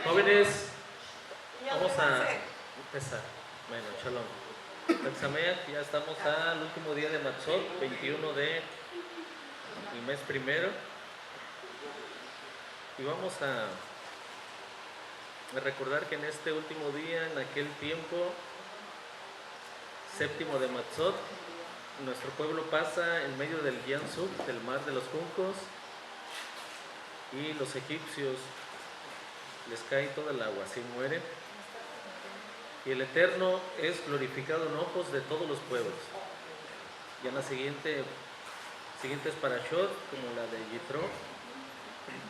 Jóvenes, vamos a empezar. Bueno, shalom. Sameach, ya estamos al último día de Matzot, 21 del mes primero. Y vamos a recordar que en este último día, en aquel tiempo séptimo de Matzot, nuestro pueblo pasa en medio del Yan Suf, del mar de los juncos, y los egipcios les cae todo el agua, así mueren. Y el Eterno es glorificado en ojos de todos los pueblos. Ya en la siguientes parashot, como la de Yitro,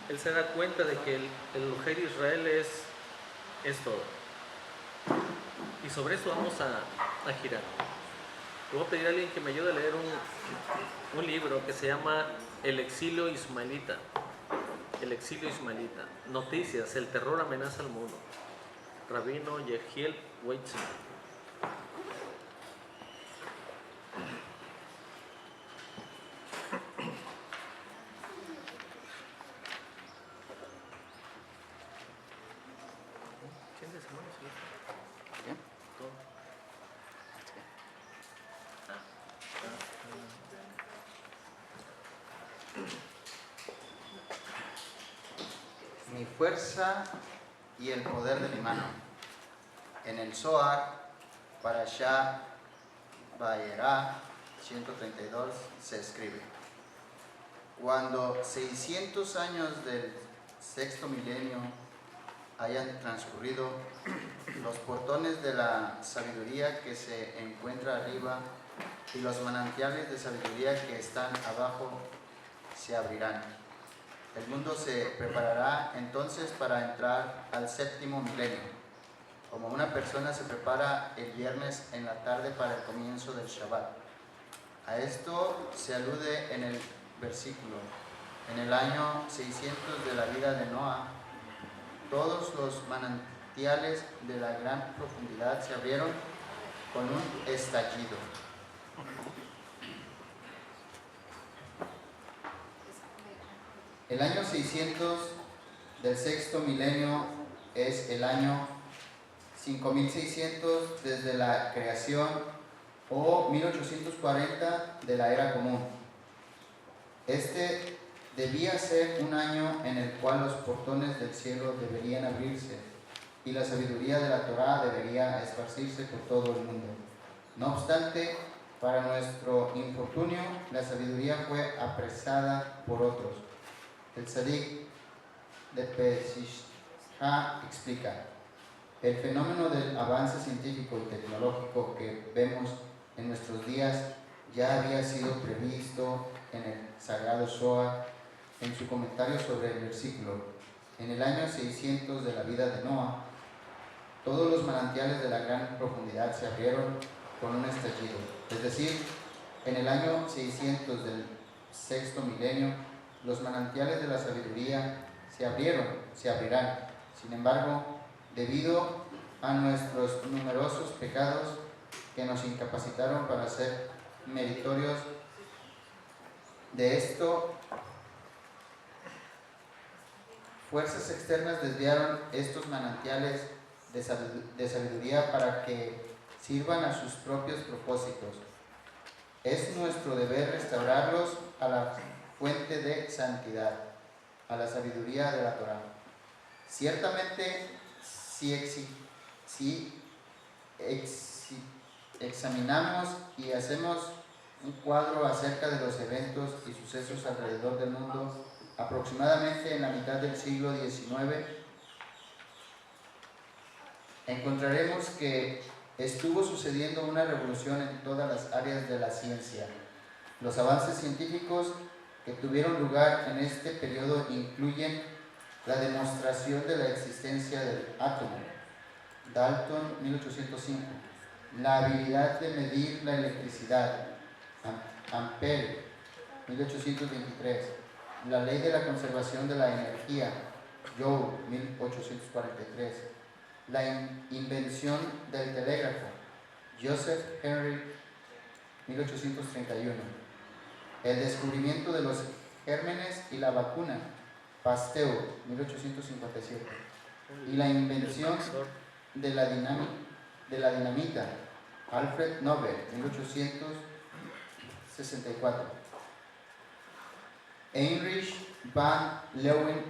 él se da cuenta de que el Elohei de Israel es todo. Y sobre eso vamos a girar. Le voy a pedir a alguien que me ayude a leer un libro que se llama El exilio ismaelita. El exilio ismaelita. Noticias, el terror amenaza al mundo. Rabino Yehiel Weitzman. Mi fuerza y el poder de mi mano. En el Zohar, Parashá Vayera 132 se escribe: cuando 600 años del sexto milenio hayan transcurrido, los portones de la sabiduría que se encuentra arriba y los manantiales de sabiduría que están abajo se abrirán. El mundo se preparará entonces para entrar al séptimo milenio, como una persona se prepara el viernes en la tarde para el comienzo del Shabbat. A esto se alude en el versículo: en el año 600 de la vida de Noah, todos los manantiales de la gran profundidad se abrieron con un estallido. El año 600 del sexto milenio es el año 5600 desde la creación o 1840 de la era común. Este debía ser un año en el cual los portones del cielo deberían abrirse y la sabiduría de la Torá debería esparcirse por todo el mundo. No obstante, para nuestro infortunio, la sabiduría fue apresada por otros. El Tzadik de Pesishá explica: el fenómeno del avance científico y tecnológico que vemos en nuestros días ya había sido previsto en el Sagrado Zohar en su comentario sobre el versículo. En el año 600 de la vida de Noah, todos los manantiales de la gran profundidad se abrieron con un estallido. Es decir, en el año 600 del sexto milenio, los manantiales de la sabiduría se abrirán. Sin embargo, debido a nuestros numerosos pecados que nos incapacitaron para ser meritorios de esto, fuerzas externas desviaron estos manantiales de sabiduría para que sirvan a sus propios propósitos. Es nuestro deber restaurarlos a la fuente de santidad, a la sabiduría de la Torá. Ciertamente, si examinamos y hacemos un cuadro acerca de los eventos y sucesos alrededor del mundo, aproximadamente en la mitad del siglo XIX, encontraremos que estuvo sucediendo una revolución en todas las áreas de la ciencia. Los avances científicos que tuvieron lugar en este periodo incluyen la demostración de la existencia del átomo, Dalton 1805, la habilidad de medir la electricidad, Ampere 1823, la ley de la conservación de la energía, Joule 1843, la invención del telégrafo, Joseph Henry 1831, el descubrimiento de los gérmenes y la vacuna, Pasteur 1857, y la invención Defensor. de la dinamita, Alfred Nobel, 1864. Heinrich van Leeuwen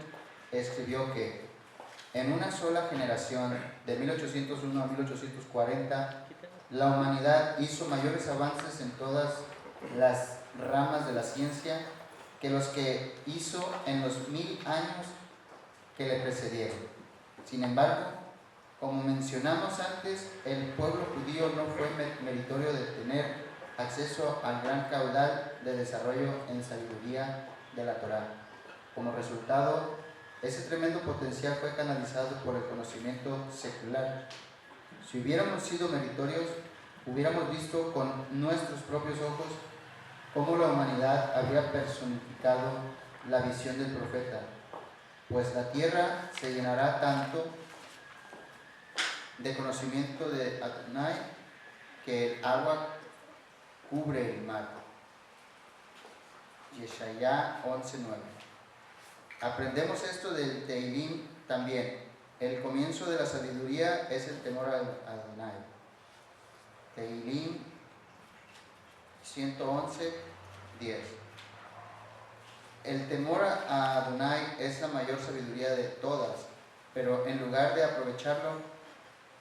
escribió que en una sola generación, de 1801 a 1840, la humanidad hizo mayores avances en todas las ramas de la ciencia que los que hizo en los 1000 años que le precedieron. Sin embargo, como mencionamos antes, el pueblo judío no fue meritorio de tener acceso al gran caudal de desarrollo en sabiduría de la Torá. Como resultado, ese tremendo potencial fue canalizado por el conocimiento secular. Si hubiéramos sido meritorios, hubiéramos visto con nuestros propios ojos cómo la humanidad habría personificado la visión del profeta, pues la tierra se llenará tanto de conocimiento de Adonai que el agua cubre el mar. Yeshaya 11:9. Aprendemos esto del Teilim también. El comienzo de la sabiduría es el temor a Adonai. Teilim 111:10. El temor a Adonai es la mayor sabiduría de todas, pero en lugar de aprovecharlo,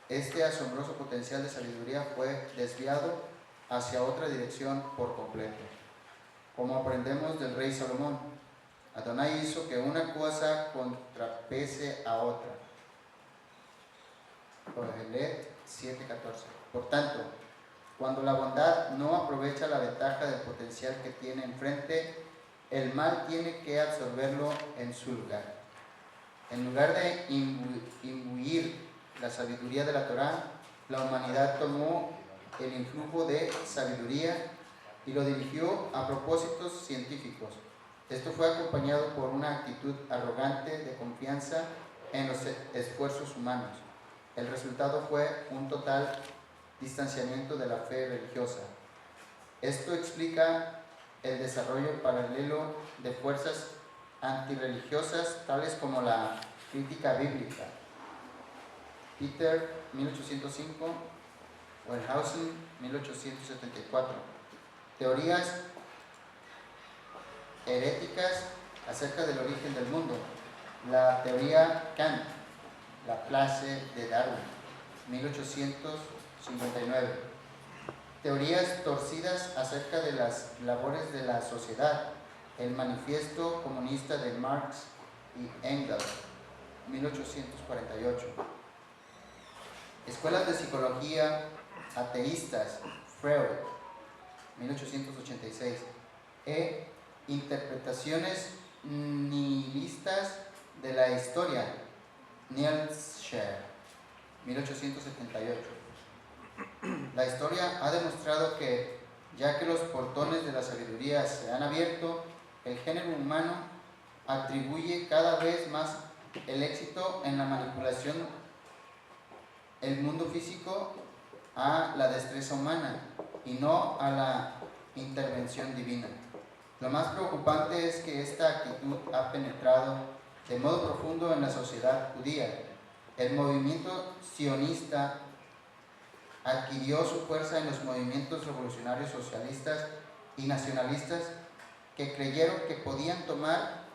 este asombroso potencial de sabiduría fue desviado hacia otra dirección por completo. Como aprendemos del rey Salomón, Adonai hizo que una cosa contrapese a otra. Kohelet 7:14. Por tanto, cuando la bondad no aprovecha la ventaja del potencial que tiene enfrente, el mal tiene que absorberlo en su lugar. En lugar de imbuir la sabiduría de la Torá, la humanidad tomó el influjo de sabiduría y lo dirigió a propósitos científicos. Esto fue acompañado por una actitud arrogante de confianza en los esfuerzos humanos. El resultado fue un total distanciamiento de la fe religiosa. Esto explica el desarrollo paralelo de fuerzas antirreligiosas tales como la crítica bíblica. Peter 1805, Wellhausen 1874. Teorías heréticas acerca del origen del mundo. La teoría Kant, Laplace de Darwin 1859. Teorías torcidas acerca de las labores de la sociedad. El manifiesto comunista de Marx y Engels 1848. Escuelas de psicología ateístas, Freud 1886. Interpretaciones nihilistas de la historia, Nietzsche 1878. La historia ha demostrado que, ya que los portones de la sabiduría se han abierto, el género humano atribuye cada vez más el éxito en la manipulación el mundo físico a la destreza humana y no a la intervención divina. Lo más preocupante es que esta actitud ha penetrado de modo profundo en la sociedad judía. El movimiento sionista adquirió su fuerza en los movimientos revolucionarios socialistas y nacionalistas que creyeron que podían tomar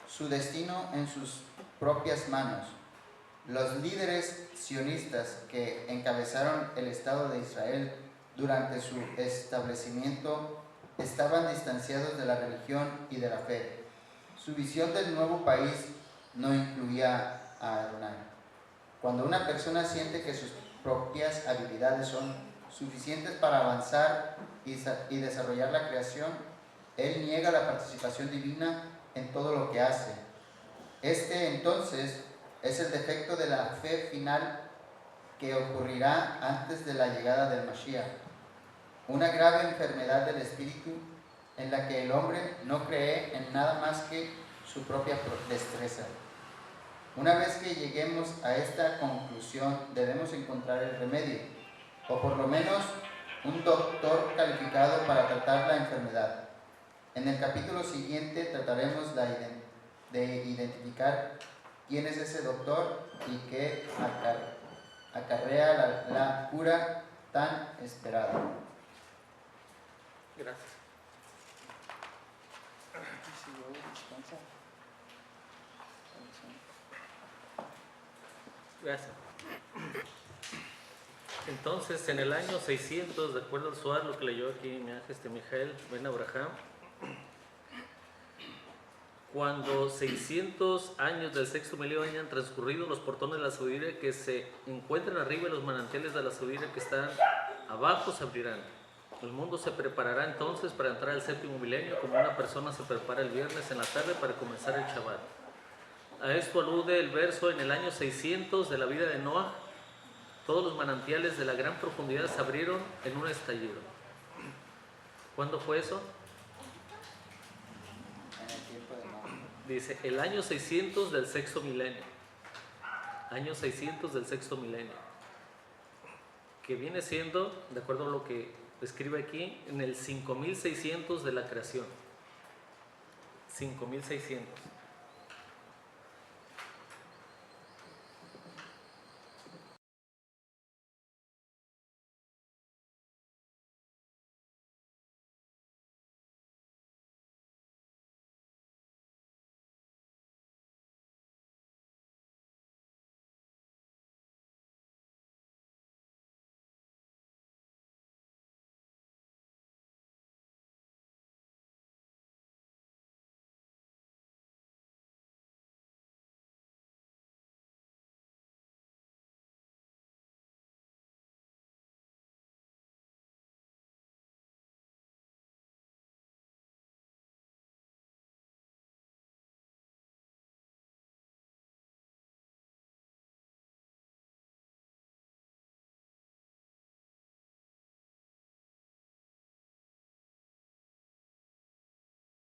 su destino en sus propias manos. Los líderes sionistas que encabezaron el Estado de Israel durante su establecimiento estaban distanciados de la religión y de la fe. Su visión del nuevo país no incluía a Adonai. Cuando una persona siente que sus propias habilidades son suficientes para avanzar y desarrollar la creación, él niega la participación divina en todo lo que hace. Este entonces es el defecto de la fe final que ocurrirá antes de la llegada del Mashiach. Una grave enfermedad del espíritu en la que el hombre no cree en nada más que su propia destreza. Una vez que lleguemos a esta conclusión, debemos encontrar el remedio, o por lo menos un doctor calificado para tratar la enfermedad. En el capítulo siguiente trataremos de identificar ¿Quién es ese doctor y que acarrea la cura tan esperada? Gracias. Gracias. Entonces, en el año 600, de acuerdo al Zohar, lo que leyó aquí Mijael Ben Abraham, cuando 600 años del sexto milenio hayan transcurrido, los portones de la sabiduría que se encuentran arriba y los manantiales de la sabiduría que están abajo se abrirán. El mundo se preparará entonces para entrar al séptimo milenio, como una persona se prepara el viernes en la tarde para comenzar el Shabbat. A esto alude el verso: en el año 600 de la vida de Noah, todos los manantiales de la gran profundidad se abrieron en un estallido. ¿Cuándo fue eso? En el tiempo de Noé. Dice, el año 600 del sexto milenio. Año 600 del sexto milenio. Que viene siendo, de acuerdo a lo que escribe aquí, en el 5600 de la creación. 5600.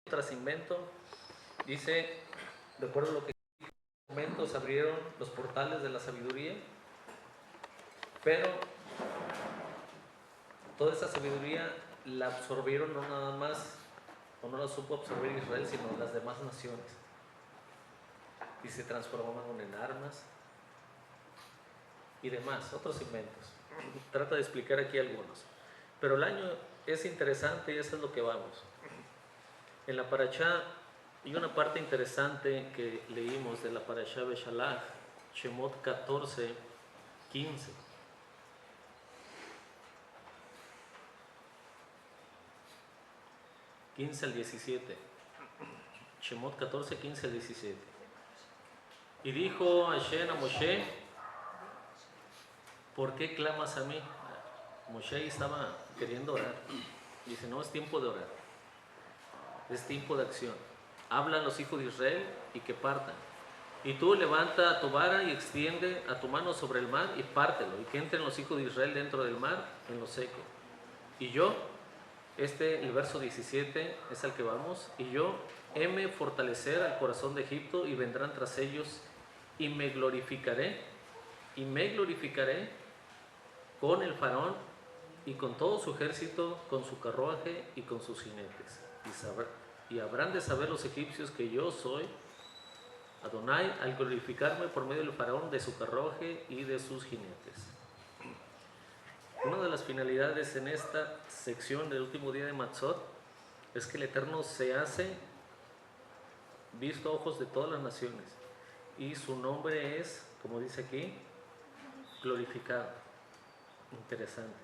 Tras invento, dice, de acuerdo a lo que momentos abrieron los portales de la sabiduría, pero toda esa sabiduría la absorbieron no nada más, o no la supo absorber Israel, sino las demás naciones. Y se transformaron en armas y demás, otros inventos. Trata de explicar aquí algunos. Pero el año es interesante y eso es lo que vamos. En la Parashá hay una parte interesante que leímos de la Parashá Beshalach, Shemot 14, 15. Al 17. Shemot 14, 15 al 17. Y dijo Hashem a Moshe, ¿por qué clamas a mí? Moshe estaba queriendo orar. Dice, no es tiempo de orar, es tiempo de acción. Hablan los hijos de Israel y que partan. Y tú levanta tu vara y extiende a tu mano sobre el mar y pártelo, y que entren los hijos de Israel dentro del mar en lo seco. Y yo, el verso 17 es al que vamos, y yo heme fortalecer al corazón de Egipto y vendrán tras ellos y me glorificaré con el faraón y con todo su ejército, con su carruaje y con sus jinetes. Y habrán de saber los egipcios que yo soy Adonai al glorificarme por medio del faraón, de su carruaje y de sus jinetes. Una de las finalidades en esta sección del último día de Matzot es que el Eterno se hace visto a ojos de todas las naciones y su nombre es, como dice aquí, glorificado. Interesante.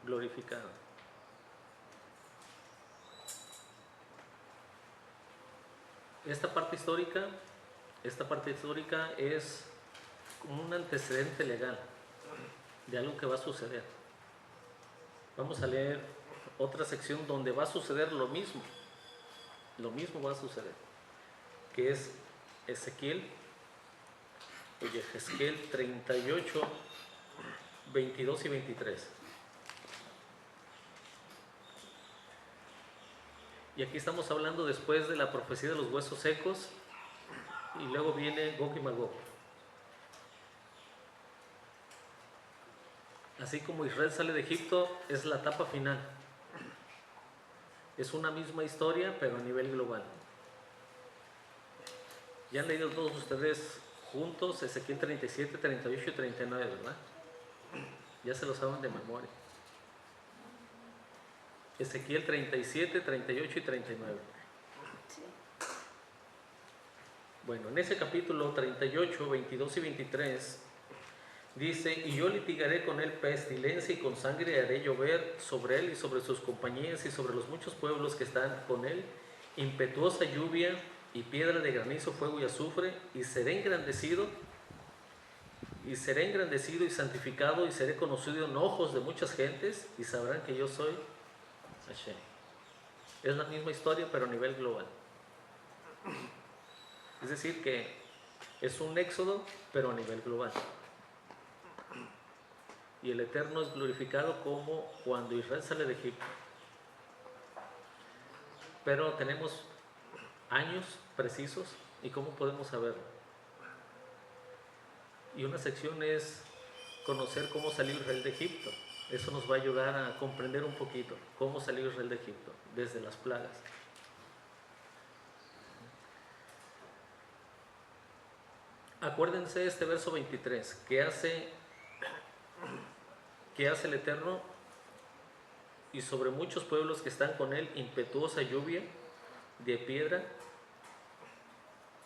Glorificado. Esta parte histórica es un antecedente legal de algo que va a suceder. Vamos a leer otra sección donde va a suceder lo mismo va a suceder, que es Yehezquiel 38, 22 y 23. Y aquí estamos hablando después de la profecía de los huesos secos y luego viene Gog y Magog. Así como Israel sale de Egipto, es la etapa final. Es una misma historia, pero a nivel global. Ya han leído todos ustedes juntos Ezequiel 37, 38 y 39, ¿verdad? Ya se lo saben de memoria. Ezequiel 37, 38 y 39. Sí. Bueno, en ese capítulo 38, 22 y 23 dice: y yo litigaré con él pestilencia y con sangre haré llover sobre él y sobre sus compañías y sobre los muchos pueblos que están con él, impetuosa lluvia y piedra de granizo, fuego y azufre, y seré engrandecido y santificado y seré conocido en ojos de muchas gentes y sabrán que yo soy Hashem. Es la misma historia pero a nivel global. Es decir que es un éxodo pero a nivel global. Y el Eterno es glorificado como cuando Israel sale de Egipto. Pero tenemos años precisos y cómo podemos saberlo. Y una sección es conocer cómo salió Israel de Egipto. Eso nos va a ayudar a comprender un poquito cómo salió Israel de Egipto desde las plagas. Acuérdense de este verso 23. ¿Qué hace el Eterno? Y sobre muchos pueblos que están con él, impetuosa lluvia de piedra,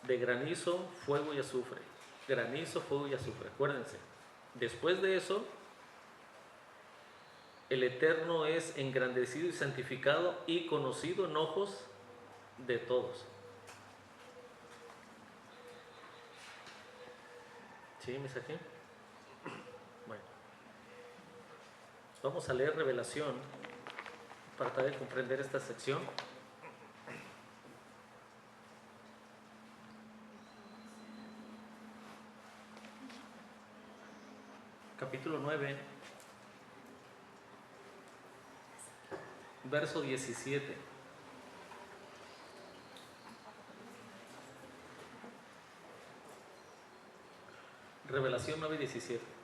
de granizo, fuego y azufre. Granizo, fuego y azufre. Acuérdense. Después de eso, el Eterno es engrandecido y santificado y conocido en ojos de todos. ¿Sí, mensaje? Bueno. Vamos a leer Revelación para tratar de comprender esta sección. Capítulo 9, verso 17. Revelación 9, 17.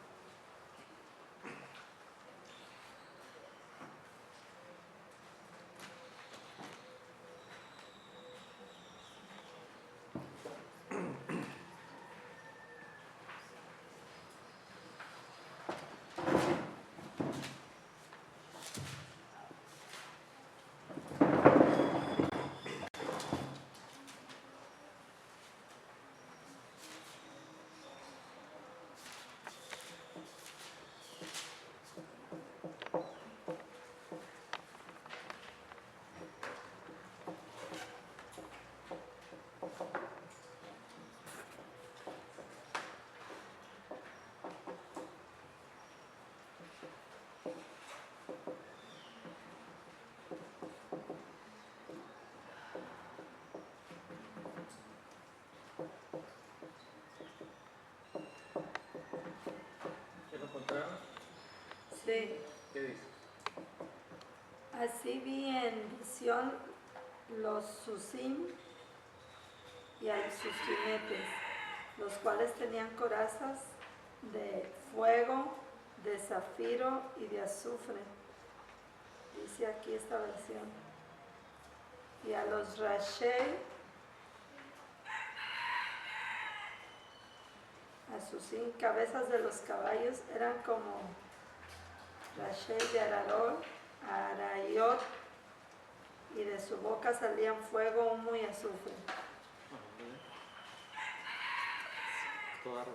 ¿Ya lo encontraron? Sí. ¿Qué dice? Así vi en visión los susim y a sus jinetes, los cuales tenían corazas de fuego, de zafiro y de azufre. Dice aquí esta versión. Y a los rashei, a sus cabezas de los caballos eran como rashei de Arayot, y de su boca salían fuego, humo y azufre. Todo árbol.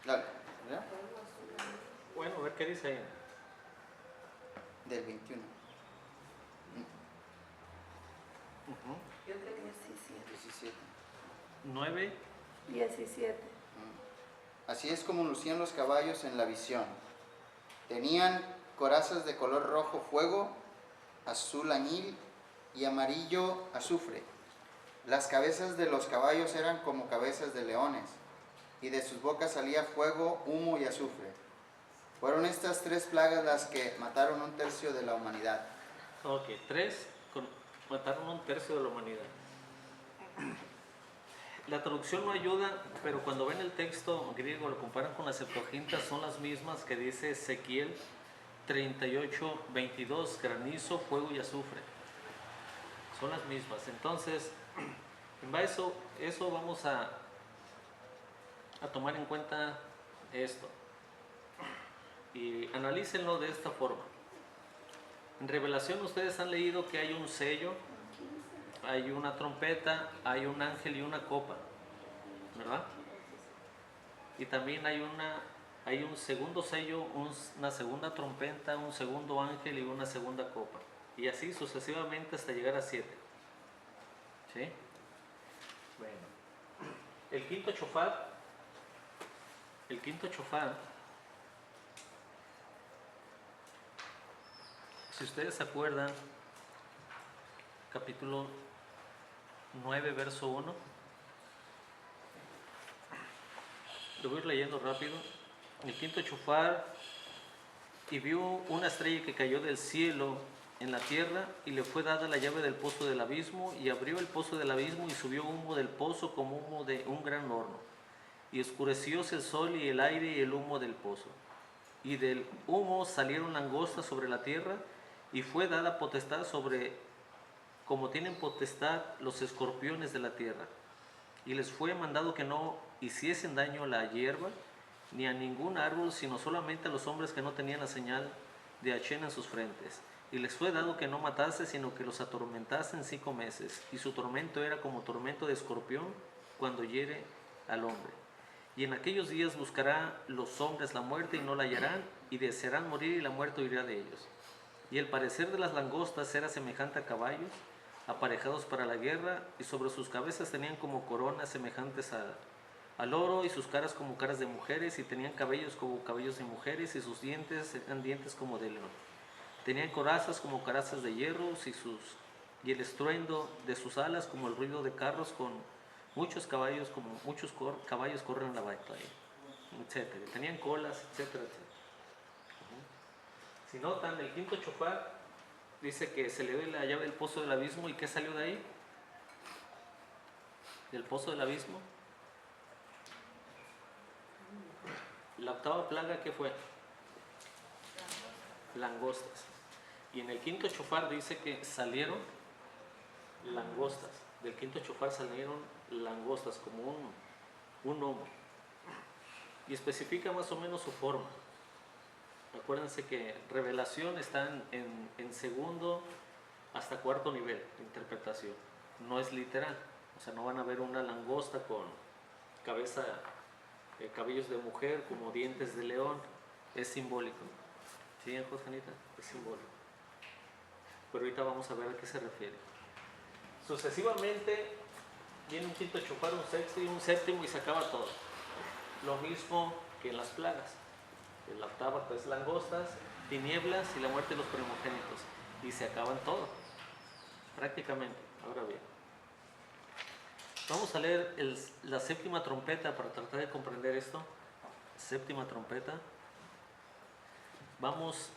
Dale, ¿ya? Bueno, a ver qué dice ahí. Del 21. Yo creo que 17. 9. 17. Así es como lucían los caballos en la visión. Tenían corazas de color rojo fuego, azul añil y amarillo azufre. Las cabezas de los caballos eran como cabezas de leones, y de sus bocas salía fuego, humo y azufre. Fueron estas 3 plagas las que mataron 1/3 de la humanidad. Ok, 3 mataron 1/3 de la humanidad. La traducción no ayuda, pero cuando ven el texto griego, lo comparan con la Septuaginta, son las mismas que dice Ezequiel 38, 22, granizo, fuego y azufre. son las mismas. Entonces, en base a eso vamos a tomar en cuenta esto. Y analícenlo de esta forma. En Revelación ustedes han leído que hay un sello, hay una trompeta, hay un ángel y una copa, ¿verdad? Y también hay un segundo sello, una segunda trompeta, un segundo ángel y una segunda copa. Y así sucesivamente hasta llegar a 7. ¿Sí? Bueno. El quinto chofar, si ustedes se acuerdan, capítulo 9, verso 1, lo voy a ir leyendo rápido. El quinto chofar, y vio una estrella que cayó del cielo en la tierra, y le fue dada la llave del pozo del abismo, y abrió el pozo del abismo, y subió humo del pozo como humo de un gran horno, y oscurecióse el sol y el aire y el humo del pozo. Y del humo salieron langostas sobre la tierra, y fue dada potestad sobre, como tienen potestad los escorpiones de la tierra. Y les fue mandado que no hiciesen daño a la hierba, ni a ningún árbol, sino solamente a los hombres que no tenían la señal de Hachén en sus frentes. Y les fue dado que no matase, sino que los atormentasen 5 meses. Y su tormento era como tormento de escorpión cuando hiere al hombre. Y en aquellos días buscará los hombres la muerte y no la hallarán, y desearán morir y la muerte huirá de ellos. Y el parecer de las langostas era semejante a caballos, aparejados para la guerra, y sobre sus cabezas tenían como coronas semejantes al oro, y sus caras como caras de mujeres, y tenían cabellos como cabellos de mujeres, y sus dientes eran dientes como de león. Tenían corazas como corazas de hierro, y el estruendo de sus alas como el ruido de carros con muchos caballos, como muchos caballos corren en la batalla, etcétera. Tenían colas, etcétera, etcétera. Si notan, el quinto chofar dice que se le dio la llave del pozo del abismo. ¿Y qué salió de ahí? Del pozo del abismo. La octava plaga, ¿qué fue? Langostas. Y en el quinto chofar dice que salieron langostas. Del quinto chofar salieron langostas, como un humo. Y especifica más o menos su forma. Acuérdense que Revelación está en segundo hasta cuarto nivel de interpretación. No es literal. O sea, no van a ver una langosta con cabeza, cabellos de mujer, como dientes de león. Es simbólico. ¿Sí, Josanita? Es simbólico. Pero ahorita vamos a ver a qué se refiere. Sucesivamente viene un quinto chofar, un sexto y un séptimo, y se acaba todo. Lo mismo que en las plagas. En la octava, pues, langostas, tinieblas y la muerte de los primogénitos. Y se acaban todo, prácticamente. Ahora bien, vamos a leer la séptima trompeta para tratar de comprender esto. Séptima trompeta. Vamos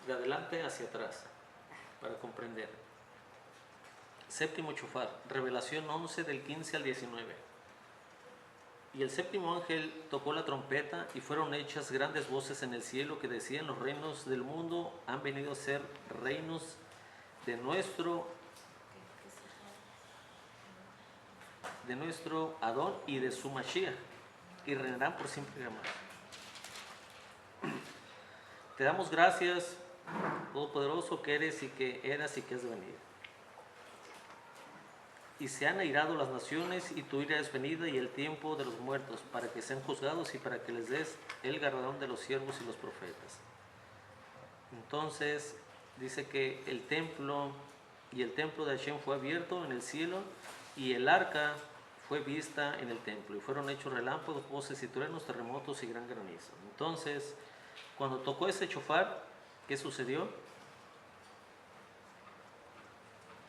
de adelante hacia atrás para comprender. Séptimo chofar, Revelación 11 del 15 al 19. Y el séptimo ángel tocó la trompeta, y fueron hechas grandes voces en el cielo que decían: los reinos del mundo han venido a ser reinos de nuestro Adón y de su Mashiach, y reinarán por siempre y jamás. Te damos gracias, Todopoderoso, que eres y que eras y que has de venir. Y se han airado las naciones, y tu ira es venida, y el tiempo de los muertos, para que sean juzgados y para que les des el galardón de los siervos y los profetas. Entonces dice que el templo de Hashem fue abierto en el cielo, y el arca fue vista en el templo, y fueron hechos relámpagos, voces y truenos, terremotos y gran granizo. Entonces, cuando tocó ese chofar, ¿qué sucedió?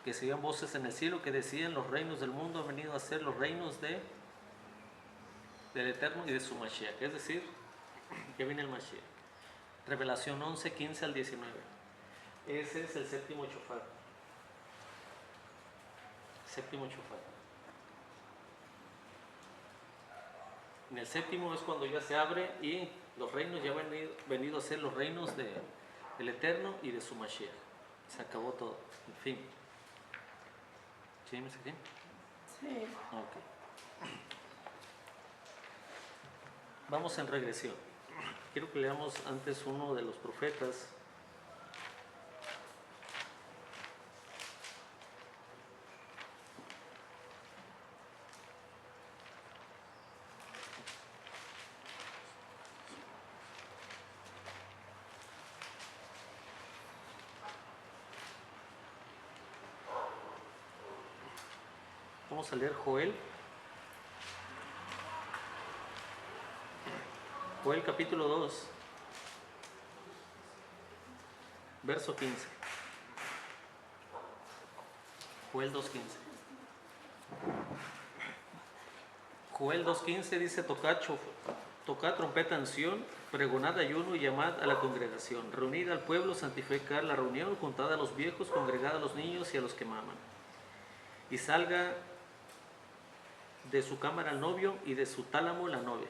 Que se oían voces en el cielo que decían: los reinos del mundo han venido a ser los reinos del Eterno y de su Mashiach. Es decir, que viene el Mashiach. Revelación 11, 15 al 19. Ese es el séptimo chofar. Séptimo chofar. En el séptimo es cuando ya se abre, y los reinos ya han venido a ser los reinos del Eterno y de su Mashiach. Se acabó todo. En fin. ¿Sí, me seguí? Sí. Ok. Vamos en regresión. Quiero que leamos antes uno de los profetas. Vamos a leer Joel. Joel capítulo 2, verso 15. Joel 2.15. Joel 2.15 dice, tocad trompeta en Sión, pregonad ayuno y llamad a la congregación. Reunid al pueblo, santificad la reunión, juntad a los viejos, congregad a los niños y a los que maman. Y salga de su cámara el novio y de su tálamo la novia.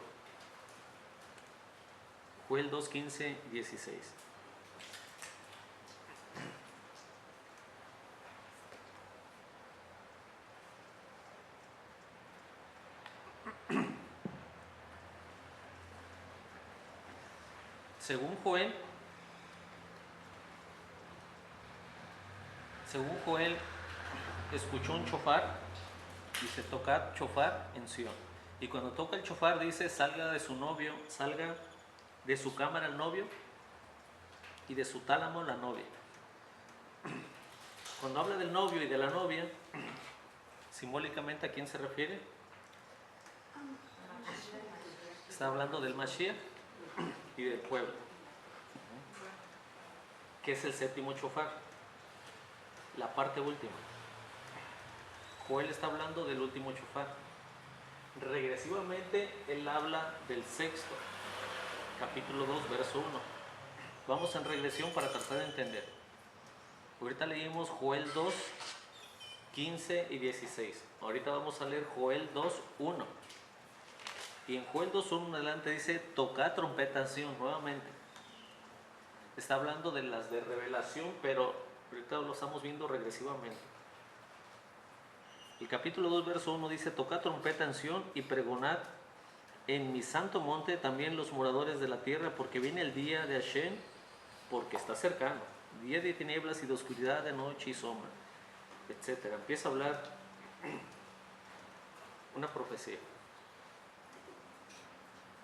Joel 2.15, 16. Según Joel, escuchó un chofar, dice, tocad chofar en Sión. Y cuando toca el chofar dice, salga de su novio, salga de su cámara el novio y de su tálamo la novia. Cuando habla del novio y de la novia, simbólicamente, ¿a quién se refiere? Está hablando del Mashiach y del pueblo, que es el séptimo chofar, la parte última. Joel está hablando del último chofar. Regresivamente, él habla del sexto, capítulo 2, verso 1. Vamos en regresión para tratar de entender. Ahorita leímos Joel 2, 15 y 16. Ahorita vamos a leer Joel 2, 1. Y en Joel 2, 1 en adelante dice, tocad trompeta en Sión nuevamente. Está hablando de las de revelación, pero ahorita lo estamos viendo regresivamente. El capítulo 2, verso 1 dice, tocad trompeta en Sión y pregonad en mi santo monte también los moradores de la tierra, porque viene el día de Hashem, porque está cercano. Día de tinieblas y de oscuridad, de noche y sombra, etc. Empieza a hablar una profecía.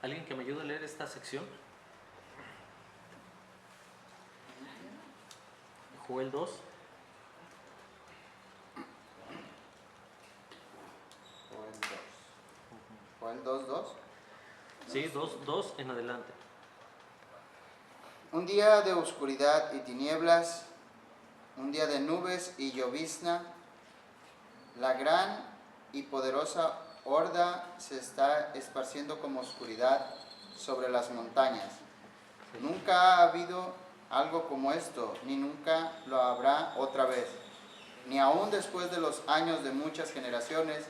¿Alguien que me ayude a leer esta sección? Joel 2. Joel 2, 2. Sí, 2 en adelante. Un día de oscuridad y tinieblas, un día de nubes y llovizna, la gran y poderosa horda se está esparciendo como oscuridad sobre las montañas. Nunca ha habido algo como esto, ni nunca lo habrá otra vez, ni aún después de los años de muchas generaciones.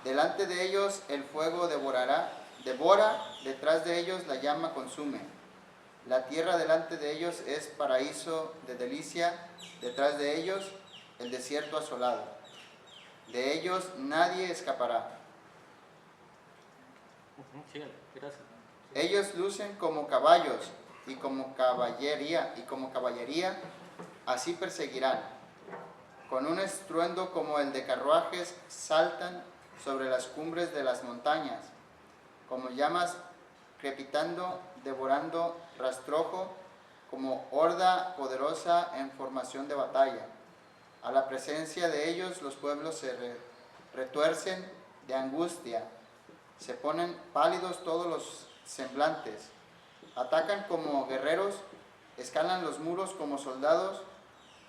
Delante de ellos el fuego devora, detrás de ellos la llama consume. La tierra delante de ellos es paraíso de delicia, detrás de ellos el desierto asolado. De ellos nadie escapará. Síganle, gracias. Ellos lucen como caballos y como caballería, así perseguirán. Con un estruendo como el de carruajes saltan sobre las cumbres de las montañas, como llamas crepitando, devorando rastrojo, como horda poderosa en formación de batalla. A la presencia de ellos los pueblos se retuercen de angustia, se ponen pálidos todos los semblantes, atacan como guerreros, escalan los muros como soldados,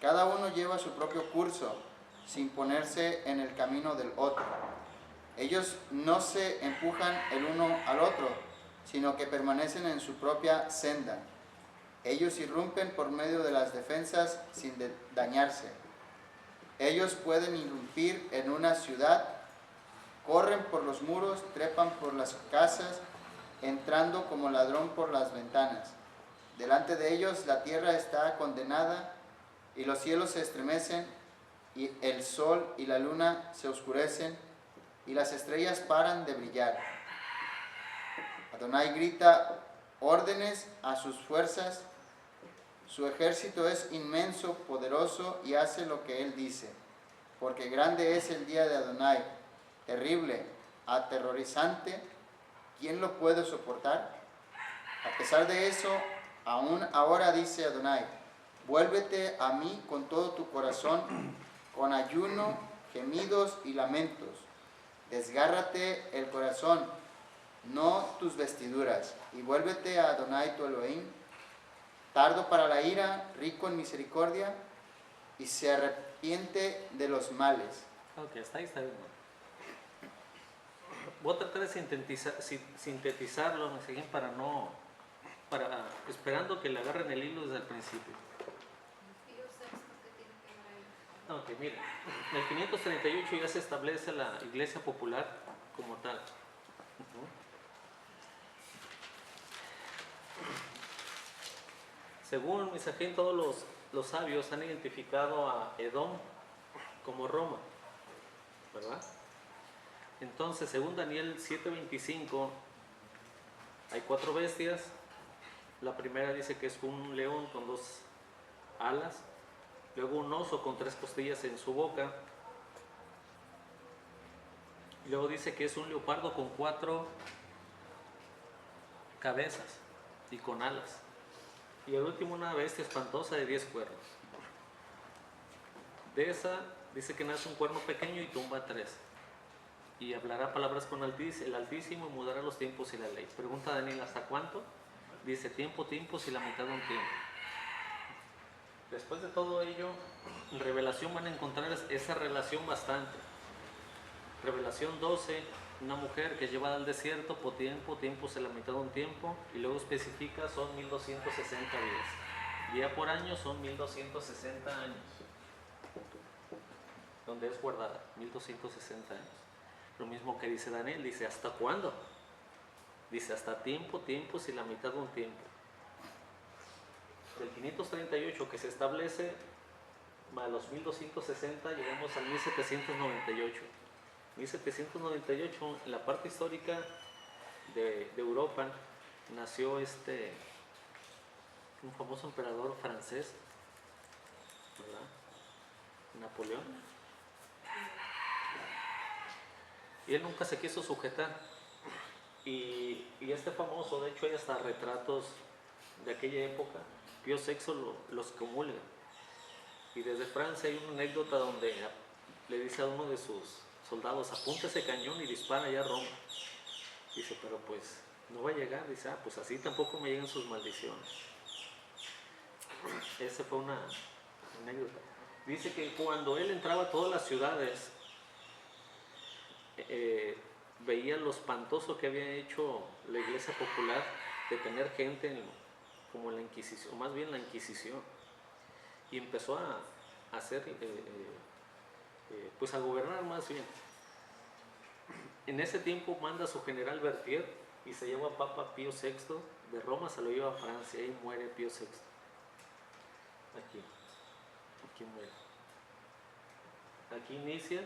cada uno lleva su propio curso, sin ponerse en el camino del otro. Ellos no se empujan el uno al otro, sino que permanecen en su propia senda. Ellos irrumpen por medio de las defensas sin dañarse. Ellos pueden irrumpir en una ciudad, corren por los muros, trepan por las casas, entrando como ladrón por las ventanas. Delante de ellos la tierra está condenada y los cielos se estremecen. y el sol y la luna se oscurecen y las estrellas paran de brillar. Adonai grita órdenes a sus fuerzas. Su ejército es inmenso, poderoso y hace lo que él dice. Porque grande es el día de Adonai, terrible, aterrorizante. ¿Quién lo puede soportar? A pesar de eso, aún ahora dice Adonai, vuélvete a mí con todo tu corazón, con ayuno, gemidos y lamentos. Desgárrate el corazón, no tus vestiduras, y vuélvete a Adonai tu Elohim, tardo para la ira, rico en misericordia, y se arrepiente de los males. Ok, hasta ahí está bien. Voy a tratar de sintetizarlo, esperando que le agarren el hilo desde el principio. Ok, mira, en el 538 ya se establece la iglesia popular como tal. Según Misajín, todos los sabios han identificado a Edom como Roma, ¿verdad? Entonces, según Daniel 7:25, hay 4 bestias. La primera dice que es un león con 2 alas, luego un oso con 3 costillas en su boca, y luego dice que es un leopardo con 4 cabezas y con alas, y el último una bestia espantosa de 10 cuernos. De esa dice que nace un cuerno pequeño y tumba 3, y hablará palabras con el Altísimo y mudará los tiempos y la ley. Pregunta Daniel, ¿hasta cuánto? Dice tiempos y la mitad de un tiempo. Después de todo ello, en Revelación van a encontrar esa relación bastante. Revelación 12, una mujer que es llevada al desierto por tiempos y la mitad de un tiempo, y luego especifica son 1260 días. Día por año son 1260 años, donde es guardada, 1260 años. Lo mismo que dice Daniel, dice ¿hasta cuándo? Dice hasta tiempos y la mitad de un tiempo. Del 538 que se establece, más los 1260, llegamos al 1798. 1798, en la parte histórica de Europa, nació un famoso emperador francés, ¿verdad? Napoleón. Y él nunca se quiso sujetar. Y este famoso, de hecho hay hasta retratos de aquella época, Pío VI los comulga. Y desde Francia hay una anécdota donde le dice a uno de sus soldados, apunta ese cañón y dispara allá a Roma. Dice, pero pues no va a llegar. Dice, pues así tampoco me llegan sus maldiciones. Esa fue una anécdota. Dice que cuando él entraba a todas las ciudades, veía lo espantoso que había hecho la iglesia popular de tener gente como la Inquisición, más bien la Inquisición, y empezó a hacer, pues a gobernar más bien. En ese tiempo manda a su general Berthier y se lleva a Papa Pío VI de Roma, se lo lleva a Francia y muere Pío VI. Aquí muere. Aquí inicia.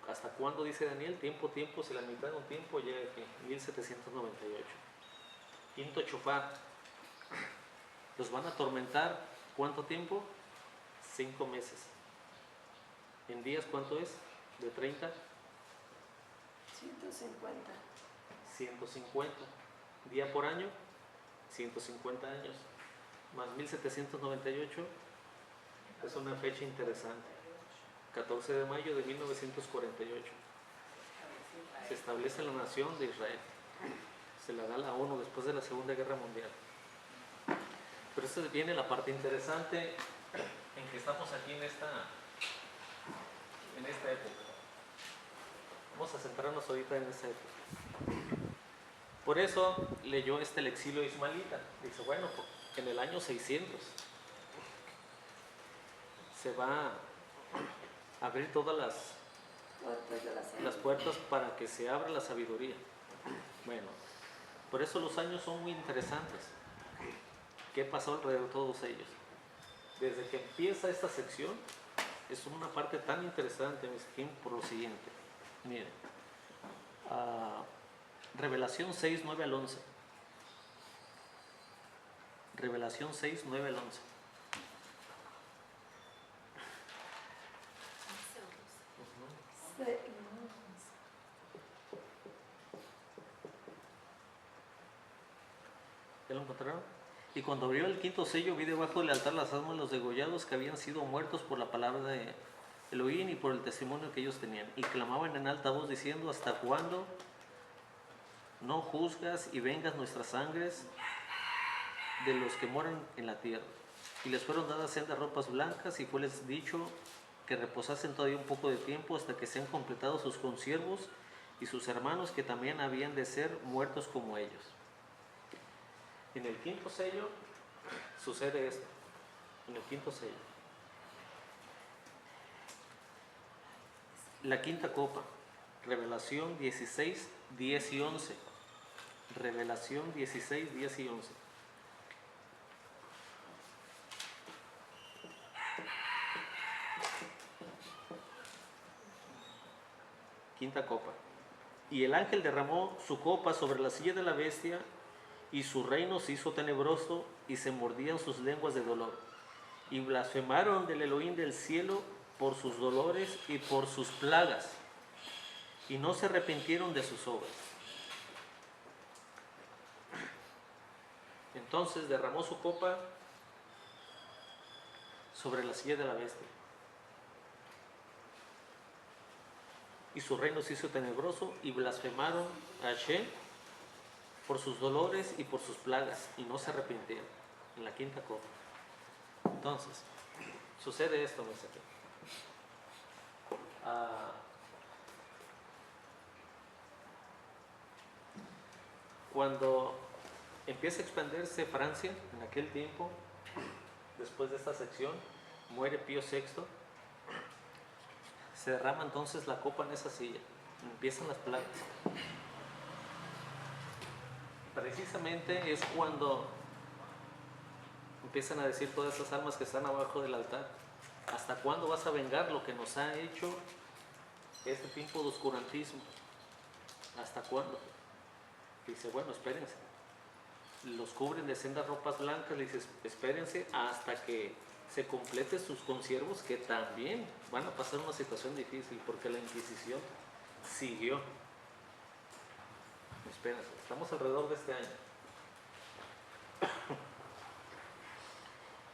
¿Hasta cuándo dice Daniel? Tiempos y la mitad de un tiempo llega aquí, 1798. Quinto chofar. Los van a atormentar. ¿Cuánto tiempo? 5 meses. ¿En días cuánto es? ¿De 30? 150. 150. ¿Día por año? 150 años. Más 1798. Es una fecha interesante. 14 de mayo de 1948. Se establece la nación de Israel. Se la da la ONU después de la Segunda Guerra Mundial. Pero esto viene la parte interesante en que estamos aquí en esta época. Vamos a centrarnos ahorita en esta época. Por eso leyó el exilio ismaelita. Dice, bueno, en el año 600 se va a abrir todas las puertas para que se abra la sabiduría. Bueno, por eso los años son muy interesantes. ¿Qué pasó alrededor de todos ellos? Desde que empieza esta sección, es una parte tan interesante, mis Kim, por lo siguiente. Miren, Revelación 6, 9 al 11. Revelación 6, 9 al 11. Se- ¿Ya lo encontraron? Y cuando abrió el quinto sello, vi debajo del altar las almas de los degollados que habían sido muertos por la palabra de Elohim y por el testimonio que ellos tenían. Y clamaban en alta voz diciendo: ¿hasta cuándo no juzgas y vengas nuestras sangres de los que moran en la tierra? Y les fueron dadas sendas ropas blancas, y fueles dicho que reposasen todavía un poco de tiempo hasta que sean completados sus consiervos y sus hermanos, que también habían de ser muertos como ellos. En el quinto sello sucede esto. En el quinto sello, la quinta copa, Revelación 16, 10 y 11. Revelación 16, 10 y 11. Quinta copa. Y el ángel derramó su copa sobre la silla de la bestia, y su reino se hizo tenebroso, y se mordían sus lenguas de dolor. Y blasfemaron del Elohim del cielo por sus dolores y por sus plagas, y no se arrepintieron de sus obras. Entonces derramó su copa sobre la silla de la bestia, y su reino se hizo tenebroso, y blasfemaron a Hashem por sus dolores y por sus plagas, y no se arrepintieron. En la quinta copa. Entonces, sucede esto, mis aquí. Cuando empieza a expandirse Francia, en aquel tiempo, después de esta sección, muere Pío VI, se derrama entonces la copa en esa silla, empiezan las plagas. Precisamente es cuando empiezan a decir todas esas almas que están abajo del altar: ¿hasta cuándo vas a vengar lo que nos ha hecho este tiempo de oscurantismo? ¿Hasta cuándo? Dice, bueno, espérense. Los cubren de sendas ropas blancas, le dices, espérense hasta que se complete sus consiervos, que también van a pasar una situación difícil, porque la Inquisición siguió. Espérense, estamos alrededor de este año.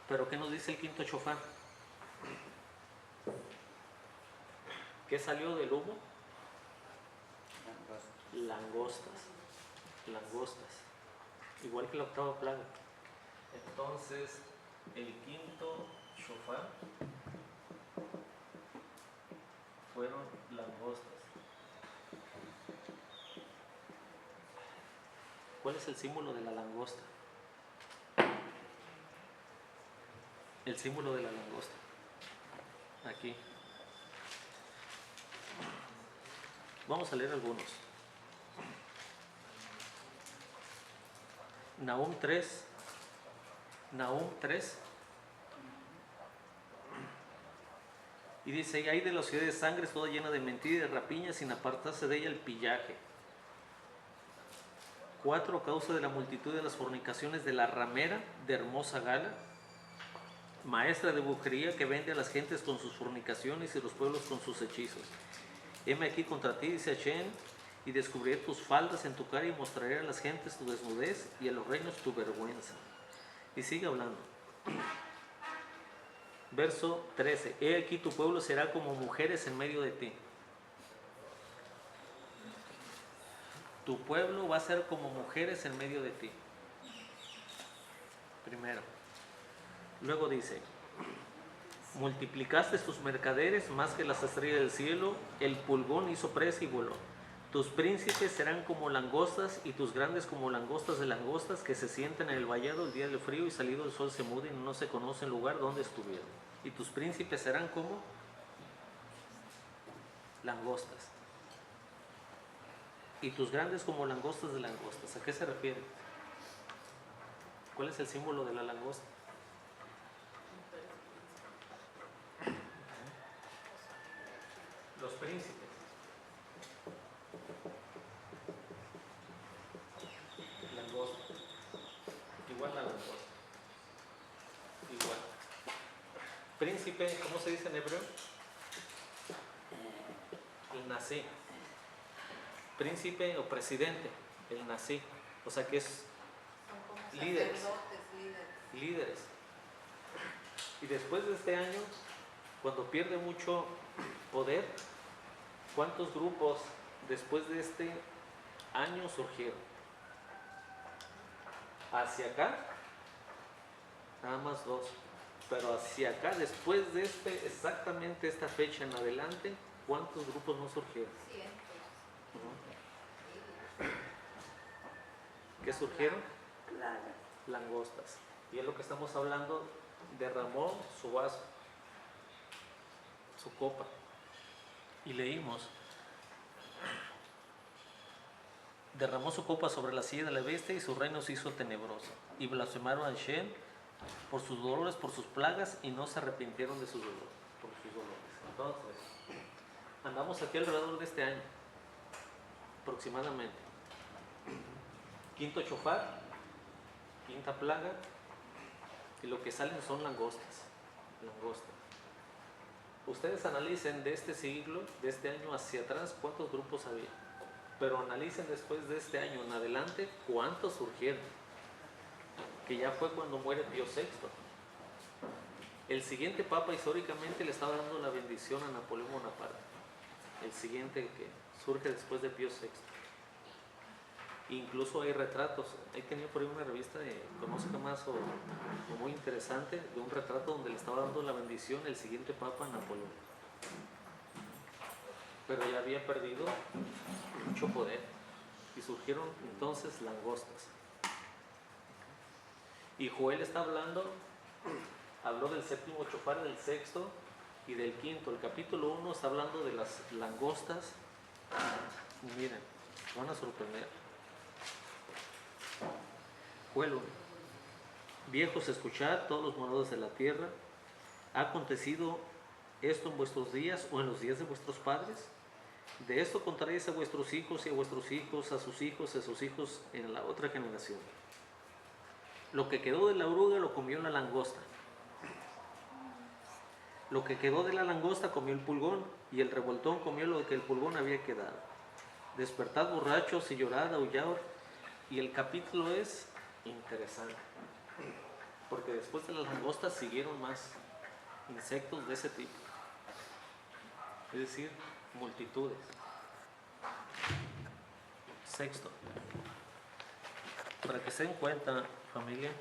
Pero ¿qué nos dice el quinto chofar? ¿Qué salió del humo? Langostas. Langostas. Igual que la octava plaga. Entonces, el quinto shofar fueron langostas. ¿Cuál es el símbolo de la langosta? El símbolo de la langosta. Aquí. Vamos a leer algunos. Nahum 3. Nahum 3. Y dice: y hay de la ciudad de sangre toda llena de mentira y de rapiña, sin apartarse de ella el pillaje. 4. A causa de la multitud de las fornicaciones de la ramera de hermosa gala, maestra de brujería, que vende a las gentes con sus fornicaciones y los pueblos con sus hechizos. Heme aquí contra ti, dice Hashem, y descubriré tus faldas en tu cara, y mostraré a las gentes tu desnudez y a los reinos tu vergüenza. Y sigue hablando. Verso 13. He aquí tu pueblo será como mujeres en medio de ti. Tu pueblo va a ser como mujeres en medio de ti. Primero. Luego dice: multiplicaste tus mercaderes más que las estrellas del cielo, el pulgón hizo presa y voló. Tus príncipes serán como langostas, y tus grandes como langostas de langostas, que se sientan en el vallado el día del frío, y salido el sol se muden y no se conoce el lugar donde estuvieron. Y tus príncipes serán como langostas, y tus grandes como langostas de langostas. ¿A qué se refiere? ¿Cuál es el símbolo de la langosta? príncipes. Langosta. Igual la langosta. Igual. Príncipe, ¿cómo se dice en hebreo? El nací. Príncipe o presidente, el nací. O sea que es líderes. Líderes. Y después de este año, cuando pierde mucho poder, ¿cuántos grupos después de este año surgieron? Hacia acá, nada más 2. Pero hacia acá, después de exactamente esta fecha en adelante, ¿cuántos grupos no surgieron? ¿Qué surgieron? Plagas. Langostas. Y es lo que estamos hablando, derramó su vaso, su copa. Y leímos, derramó su copa sobre la silla de la bestia y su reino se hizo tenebroso. Y blasfemaron a Shem por sus dolores, por sus plagas, y no se arrepintieron de sus dolores, por sus dolores. Entonces, andamos aquí alrededor de este año, aproximadamente. Quinto chofar, quinta plaga, y lo que salen son langostas. Langostas. Ustedes analicen de este siglo, de este año hacia atrás, cuántos grupos había. Pero analicen después de este año en adelante, cuántos surgieron. Que ya fue cuando muere Pío VI. El siguiente papa históricamente le estaba dando la bendición a Napoleón Bonaparte. El siguiente que surge después de Pío VI. Incluso hay retratos. He tenido por ahí una revista de Conozca Más o muy interesante, de un retrato donde le estaba dando la bendición el siguiente papa Napoleón. Pero ya había perdido mucho poder y surgieron entonces langostas. Y Joel está habló del séptimo chofar, del sexto y del quinto. El capítulo 1 está hablando de las langostas. Y miren, van a sorprender. Joel 1. Viejos, escuchad, todos los moradores de la tierra. ¿Ha acontecido esto en vuestros días o en los días de vuestros padres? De esto contaréis a vuestros hijos y a vuestros hijos, a sus hijos y a sus hijos en la otra generación. Lo que quedó de la oruga lo comió la langosta. Lo que quedó de la langosta comió el pulgón, y el revoltón comió lo que el pulgón había quedado. Despertad borrachos y llorad, aullad. Y el capítulo es interesante, porque después de las langostas siguieron más insectos de ese tipo, es decir, multitudes. Sexto, para que se den cuenta, familia,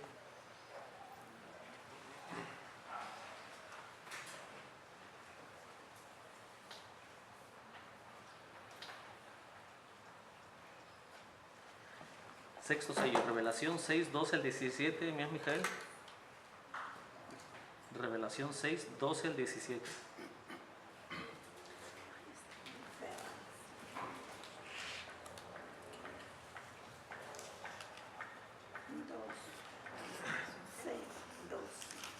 sexto sello, Revelación 6, 12 al 17, ¿me has, Mijael? Revelación 6, 12 al 17.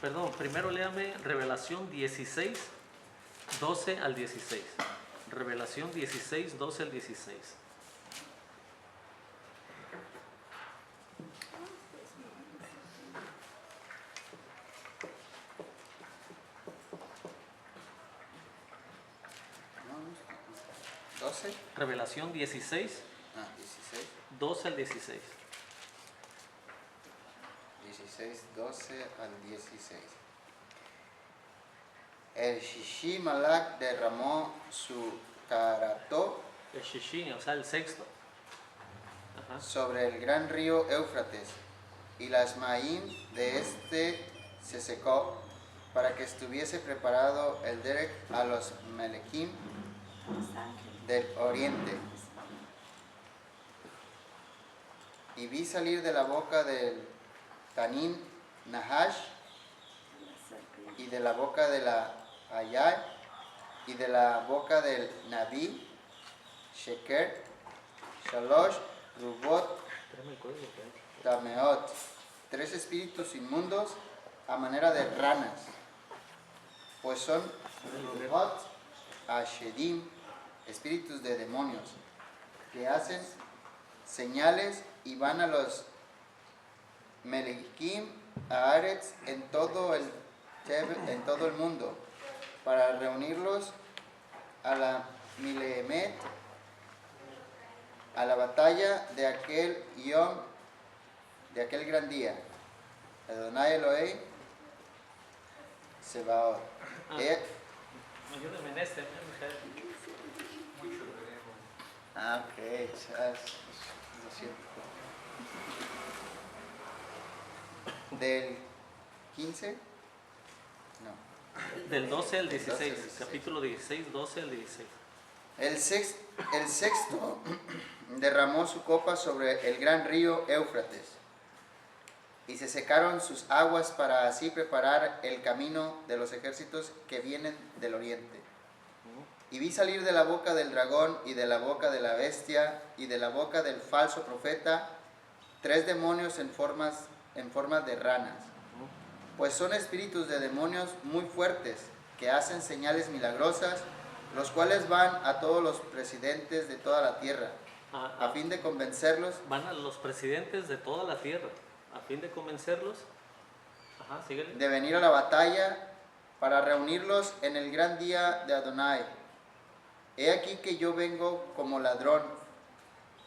Perdón, primero léame Revelación 16, 12 al 16. Revelación 16, 12 al 16. ¿12? Revelación 16, 16. 12 al 16. 16, 12 al 16. El Shishi Malak derramó su carató El Shishini, o sea, el sexto. Ajá. sobre el gran río Éufrates, y las Maín de este se secó, para que estuviese preparado el Derek a los Melequim del oriente. Y vi salir de la boca del Tanín Nahash, y de la boca de la Ayay, y de la boca del Naví, Sheker, Shalosh, Rubot, Tameot, 3 espíritus inmundos a manera de ranas, pues son Rubot, Ashedim, espíritus de demonios, que hacen señales y van a los Melekim, a Aretz en todo el mundo, para reunirlos a la Milemet, a la batalla de aquel Yom, de aquel gran día. Adonai Elohei Sebaot. Ayúdame en este, Mijael. Ok, lo siento. ¿Del 15? No. Del 12 al 16, 12 al 16. capítulo 16, 12 al 16. El sexto derramó su copa sobre el gran río Éufrates, y se secaron sus aguas para así preparar el camino de los ejércitos que vienen del oriente. Y vi salir de la boca del dragón y de la boca de la bestia y de la boca del falso profeta 3 demonios en forma de ranas, pues son espíritus de demonios muy fuertes que hacen señales milagrosas, los cuales van a todos los presidentes de toda la tierra a fin de convencerlos. Van a los presidentes de toda la tierra a fin de convencerlos. Ajá, síguele. De venir a la batalla para reunirlos en el gran día de Adonai. He aquí que yo vengo como ladrón.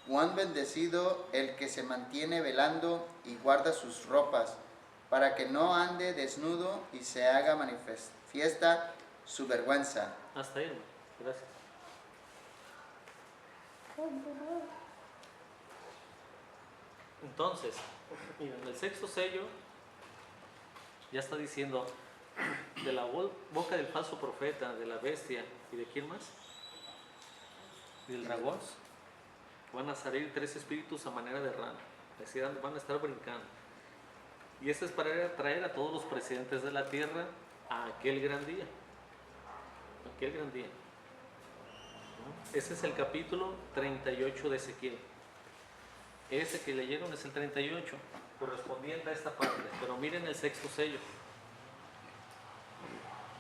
Cuán bendecido el que se mantiene velando y guarda sus ropas, para que no ande desnudo y se haga manifiesta su vergüenza. Hasta ahí, hermano. Gracias. Entonces, miren, el sexto sello ya está diciendo de la boca del falso profeta, de la bestia y de quién más, del dragón, van a salir 3 espíritus a manera de rana, es decir, van a estar brincando. Y esto es para traer a todos los presidentes de la tierra a aquel gran día. Aquel gran día. Ese es el capítulo 38 de Ezequiel. Ese que leyeron es el 38, correspondiente a esta parte. Pero miren el sexto sello.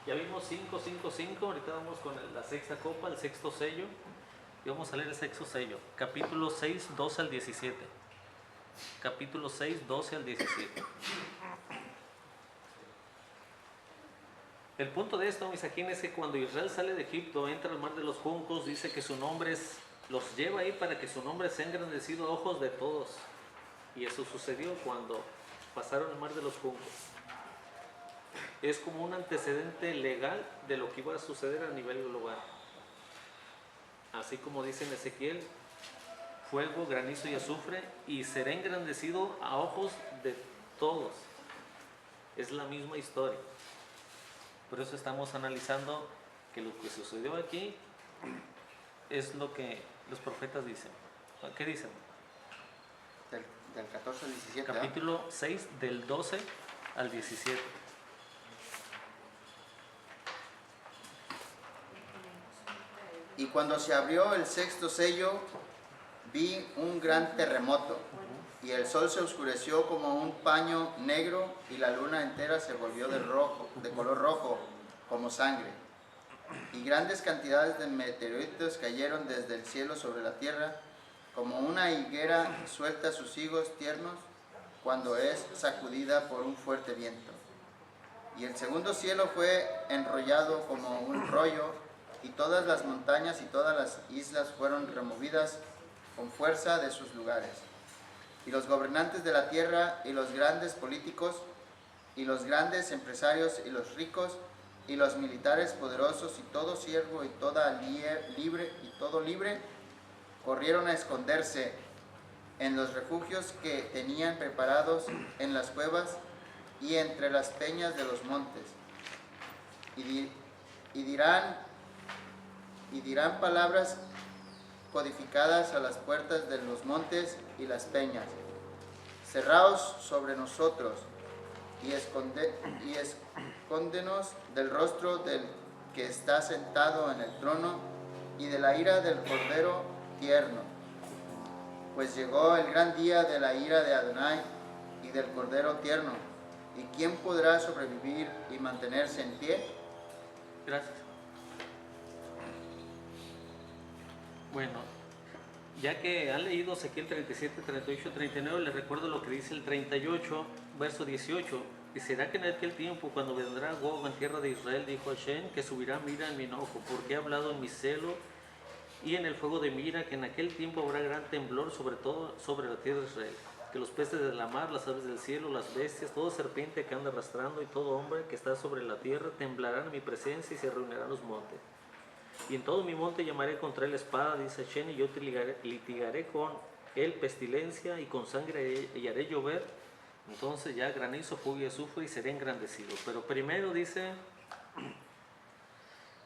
Ya vimos 5, 5, 5. Ahorita vamos con la sexta copa, el sexto sello. Y vamos a leer el sexto sello. Capítulo 6, 12 al 17. Capítulo 6, 12 al 17. El punto de esto, mis aquí, es que cuando Israel sale de Egipto, entra al mar de los juncos, dice que su nombre los lleva ahí para que su nombre sea engrandecido a ojos de todos. Y eso sucedió cuando pasaron el mar de los juncos. Es como un antecedente legal de lo que iba a suceder a nivel global. Así como dice en Ezequiel, fuego, granizo y azufre, y será engrandecido a ojos de todos. Es la misma historia. Por eso estamos analizando que lo que sucedió aquí es lo que los profetas dicen. ¿Qué dicen? Del 14 al 17. Capítulo 6, del 12 al 17. Y cuando se abrió el sexto sello, vi un gran terremoto, y el sol se oscureció como un paño negro, y la luna entera se volvió de color rojo, como sangre. Y grandes cantidades de meteoritos cayeron desde el cielo sobre la tierra, como una higuera suelta sus higos tiernos cuando es sacudida por un fuerte viento. Y el segundo cielo fue enrollado como un rollo, y todas las montañas y todas las islas fueron removidas con fuerza de sus lugares. Y los gobernantes de la tierra, y los grandes políticos, y los grandes empresarios, y los ricos, y los militares poderosos, y todo siervo, y todo libre, corrieron a esconderse en los refugios que tenían preparados en las cuevas y entre las peñas de los montes. Y dirán palabras codificadas a las puertas de los montes y las peñas: cerraos sobre nosotros y escóndenos del rostro del que está sentado en el trono y de la ira del Cordero tierno. Pues llegó el gran día de la ira de Adonai y del Cordero tierno. ¿Y quién podrá sobrevivir y mantenerse en pie? Gracias. Bueno, ya que han leído Ezequiel 37, 38, 39, les recuerdo lo que dice el 38, verso 18. Y será que en aquel tiempo, cuando vendrá Gog en tierra de Israel, dijo Hashem, que subirá mira en mi enojo, porque he hablado en mi celo y en el fuego de mira, que en aquel tiempo habrá gran temblor, sobre todo sobre la tierra de Israel. Que los peces de la mar, las aves del cielo, las bestias, todo serpiente que anda arrastrando y todo hombre que está sobre la tierra temblarán en mi presencia y se reunirán los montes. Y en todo mi monte llamaré contra él espada, dice Hashem, y yo te litigaré con él pestilencia y con sangre y haré llover. Entonces ya granizo, fuego y azufre y seré engrandecido. Pero primero dice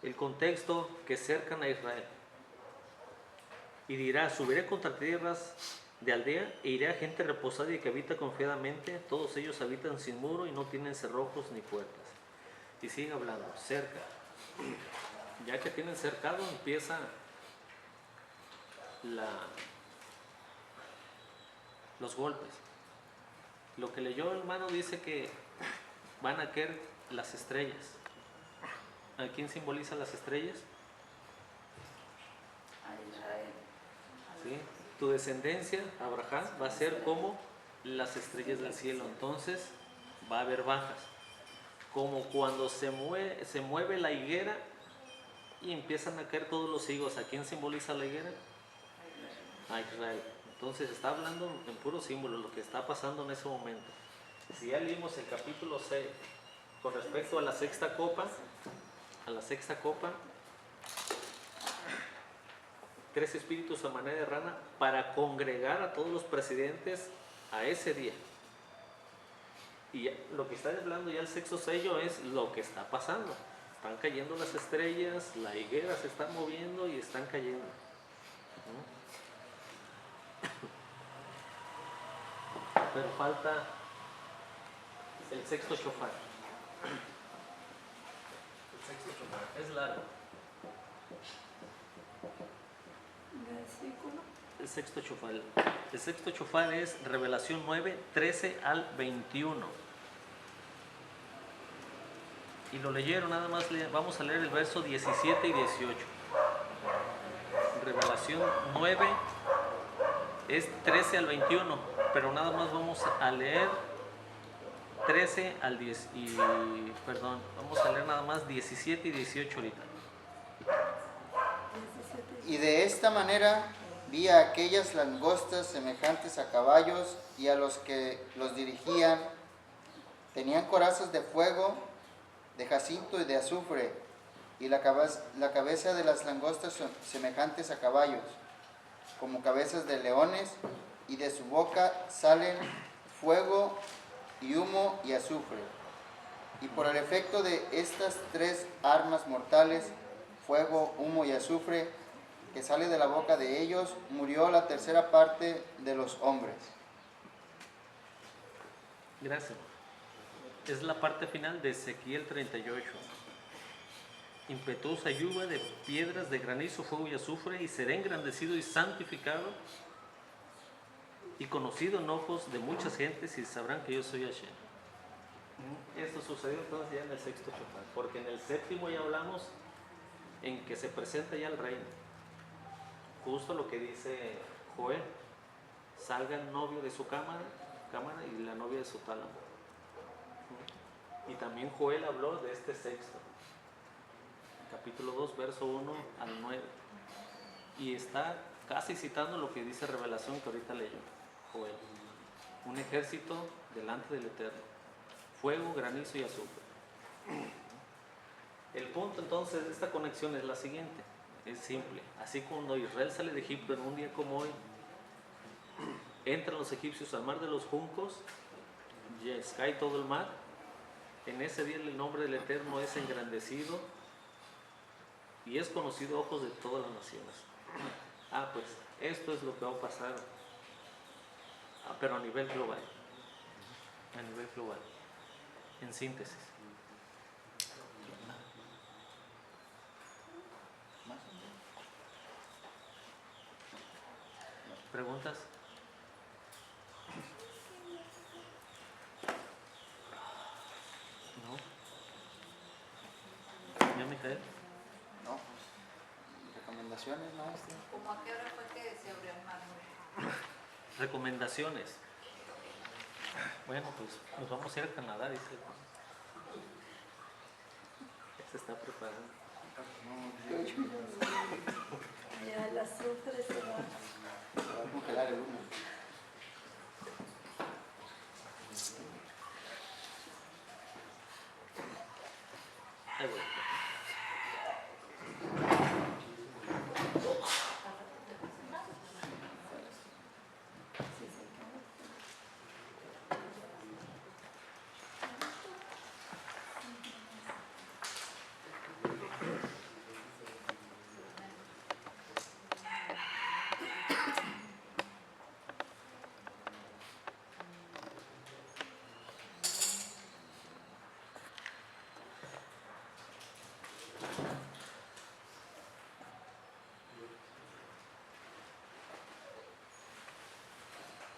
el contexto que cercan a Israel. Y dirá, subiré contra tierras de aldea e iré a gente reposada y que habita confiadamente. Todos ellos habitan sin muro y no tienen cerrojos ni puertas. Y sigue hablando, cerca. Ya que tienen cercado, empieza los golpes. Lo que leyó el hermano dice que van a caer las estrellas. ¿A quién simboliza las estrellas? A Israel. ¿Sí? Tu descendencia, Abraham, va a ser como las estrellas del cielo. Entonces va a haber bajas. Como cuando se mueve la higuera y empiezan a caer todos los higos. ¿A quién simboliza la higuera? A Israel. Entonces está hablando en puro símbolo lo que está pasando en ese momento. Si ya leímos el capítulo 6 con respecto a la sexta copa, tres espíritus a manera de rana para congregar a todos los presidentes a ese día. Y ya, lo que está hablando ya el sexto sello es lo que está pasando. Están cayendo las estrellas, la higuera se está moviendo y están cayendo. Pero falta el sexto shofar. El sexto shofar es largo. Versículo. El sexto shofar. El sexto shofar es Revelación 9, 13 al 21. Y lo leyeron, nada más vamos a leer el verso 17 y 18. Revelación 9 es 13 al 21, pero nada más vamos a leer 13 al 10 y perdón, vamos a leer nada más 17 y 18 ahorita. 17. Y de esta manera vi a aquellas langostas semejantes a caballos y a los que los dirigían. Tenían corazas de fuego, de jacinto y de azufre, y la cabeza de las langostas son semejantes a caballos, como cabezas de leones, y de su boca salen fuego y humo y azufre. Y por el efecto de estas tres armas mortales, fuego, humo y azufre, que sale de la boca de ellos, murió la tercera parte de los hombres. Gracias. Es la parte final de Ezequiel 38. Impetuosa lluvia de piedras de granizo, fuego y azufre, y será engrandecido y santificado y conocido en ojos de muchas gentes, y sabrán que yo soy Hashem. Esto sucedió entonces ya en el sexto shofar, porque en el séptimo ya hablamos en que se presenta ya el reino. Justo lo que dice Joel: salga el novio de su cámara y la novia de su tálamo. Y también Joel habló de este sexto, capítulo 2, verso 1 al 9. Y está casi citando lo que dice Revelación que ahorita leyó Joel. Un ejército delante del Eterno, fuego, granizo y azufre. El punto entonces de esta conexión es la siguiente, es simple. Así cuando Israel sale de Egipto en un día como hoy, entran los egipcios al mar de los juncos, y cae todo el mar. En ese día el nombre del Eterno es engrandecido y es conocido a ojos de todas las naciones. Pues esto es lo que va a pasar, pero a nivel global. A nivel global. En síntesis. ¿Preguntas? ¿No? ¿Ya, Mijael? No, recomendación. recomendaciones, maestro. ¿Cómo a qué hora fue que se abrió el mar? Recomendaciones. Bueno, pues nos vamos a ir a Canadá, dice el Juan. Ya se está preparando. Ya el azufre se va. Se va a congelar el humo. Ahí voy. Sí, se acaba.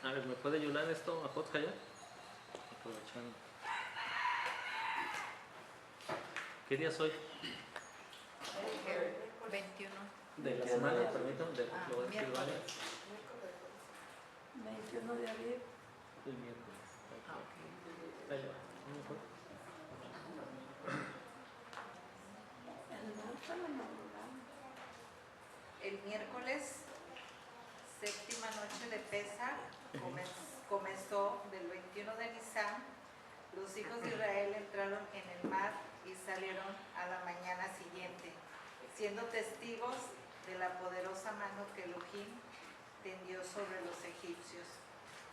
A ver, ¿me puede ayudar esto a Josca ya? Aprovechando. ¿Qué día soy? 21. De la semana, permítame, lo voy a decir, ¿vale? Miércoles. 21 de abril. El miércoles. Ah, ok. Ahí va. ¿No fue? El norte a la madrugada. El miércoles, séptima noche de Pesaj, comenzó del 21 de Nisan. Los hijos de Israel entraron en el mar y salieron a la mañana siguiente, siendo testigos de la poderosa mano que Elohim tendió sobre los egipcios.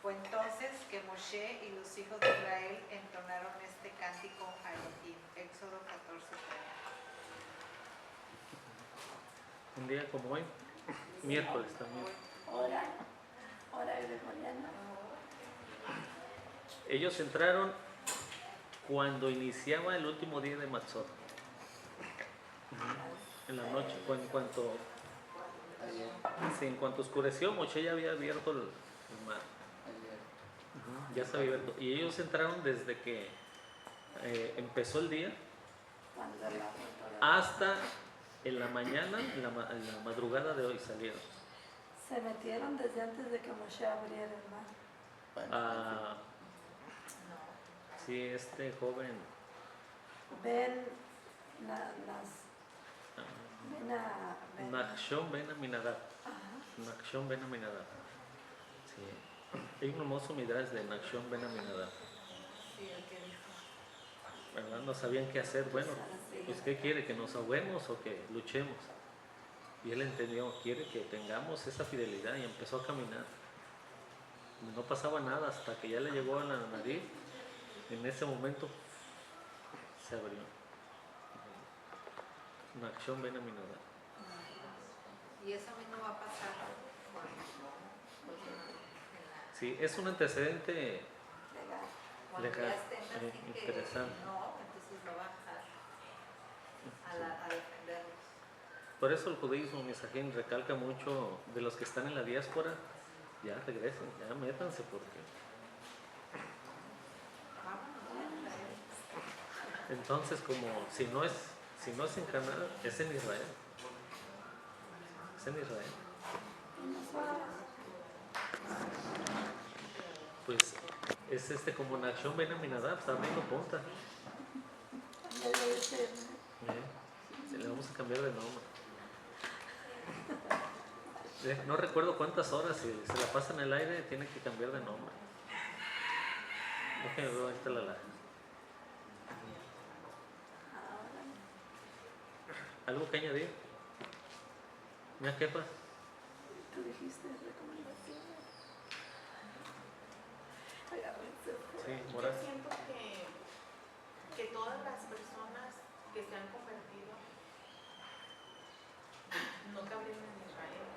Fue entonces que Moshe y los hijos de Israel entonaron este cántico a Elohim. Éxodo 14:30. Un día como hoy, miércoles también. Hora gregoriana. Ellos entraron cuando iniciaba el último día de Matzot. En la noche, en cuanto Ayer. sí, en cuanto oscureció, Moshe ya había abierto el mar. Ayer. Ya se había abierto. Y ellos entraron desde que empezó el día Cuando la hasta en la mañana, en la madrugada de hoy salieron. se metieron desde antes de que Moshe abriera el mar. Bueno, Ah, sí, este joven. Ven las. ah, Ven a. Ven. Nachshon ben Aminadab. Ajá. Nachshon ben Aminadab. Sí. Hay un hermoso midrash de Nachshon ben Aminadab. Sí, el que dijo. ¿Verdad? No sabían qué hacer. Bueno, pues ¿qué quiere? ¿Que nos ahoguemos o que luchemos? Y él entendió, quiere que tengamos esa fidelidad y empezó a caminar. No pasaba nada hasta que ya le llegó a la nariz. En ese momento se abrió. Nachshon ben Aminadab. Y eso a mí no va a pasar cuando Sí, es un antecedente Legal. cuando legal, ya estén así que interesante. no, entonces lo va a bajar a defenderlos. Por eso el judaísmo, Misajín, recalca mucho de los que están en la diáspora, ya regresen, ya métanse porque entonces como si no es en Canadá, es en Israel. Es en Israel. Y nosotros. Pues es como Nachshon ben Aminadab, está abriendo punta. Ya debe ser. Se le vamos a cambiar de nombre. No recuerdo cuántas horas, si se la pasa en el aire, tiene que cambiar de nombre. Déjenme ver ahorita la. ¿Algo que añadir? ¿Ya jefa? Tú dijiste recomendaciones. Agárrense. Sí, Yo Moral. siento que todas las personas que se han convertido no cabrían en Israel.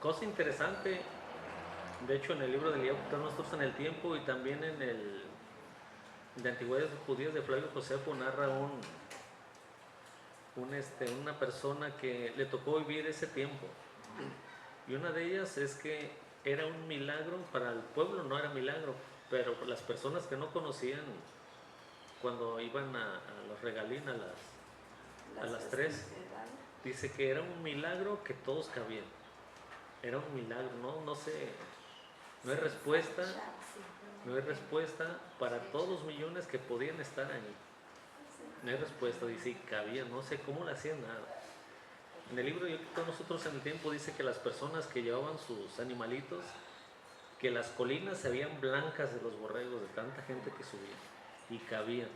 Cosa interesante, de hecho en el libro de nosotros en el tiempo y también en el de Antigüedades Judías de Flavio Josefo narra una persona que le tocó vivir ese tiempo. Y una de ellas es que era un milagro, para el pueblo no era milagro, pero las personas que no conocían, cuando iban a los regalín, a 3, dice que era un milagro que todos cabían. Era un milagro, no sé, no hay respuesta, no hay respuesta para todos los millones que podían estar ahí. No hay respuesta, dice, y cabían, no sé cómo le hacían nada. En el libro Yo quito nosotros en el tiempo dice que las personas que llevaban sus animalitos, que las colinas se veían blancas de los borregos, de tanta gente que subía, y cabían.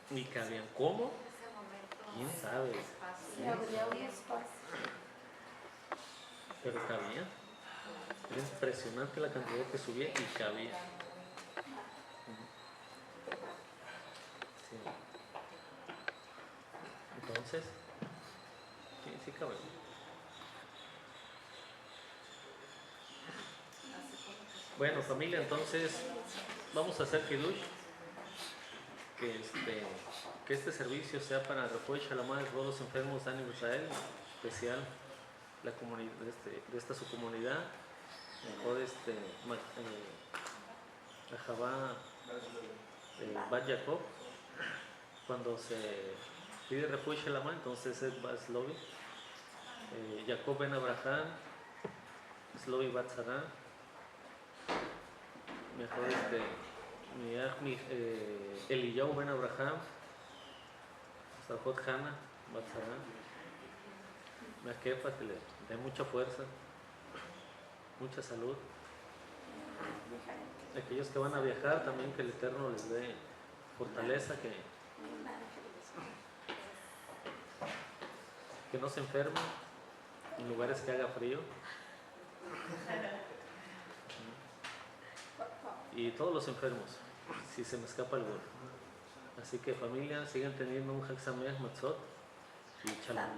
Y cabían. ¿Cómo? En ese momento, ¿Quién sabe? espacio, Sí, habría un tiempo. espacio. Pero cabía. Era impresionante la cantidad que subía y cabía. Sí. Entonces, sí cabe. Bueno, familia, entonces vamos a hacer Kiddush. Que este servicio sea para Refuah Shalomá de todos los enfermos de Ánimo Israel, en especial la comunidad de esta su comunidad, mejor Ajabá Bat Jacob, cuando se pide Refuah Shalomá, entonces es Bat Slovi, Jacob Ben Abraham, Slovi Bat Sarah, mejor Eliyahu Ben Abraham, Sajot Hana, Batzara, una jefa que le dé mucha fuerza, mucha salud. Aquellos que van a viajar también que el Eterno les dé fortaleza, que no se enfermen en lugares que haga frío. Y todos los enfermos, si se me escapa alguno. Así que familia, sigan teniendo un Hag Sameach Matzot y Shalom.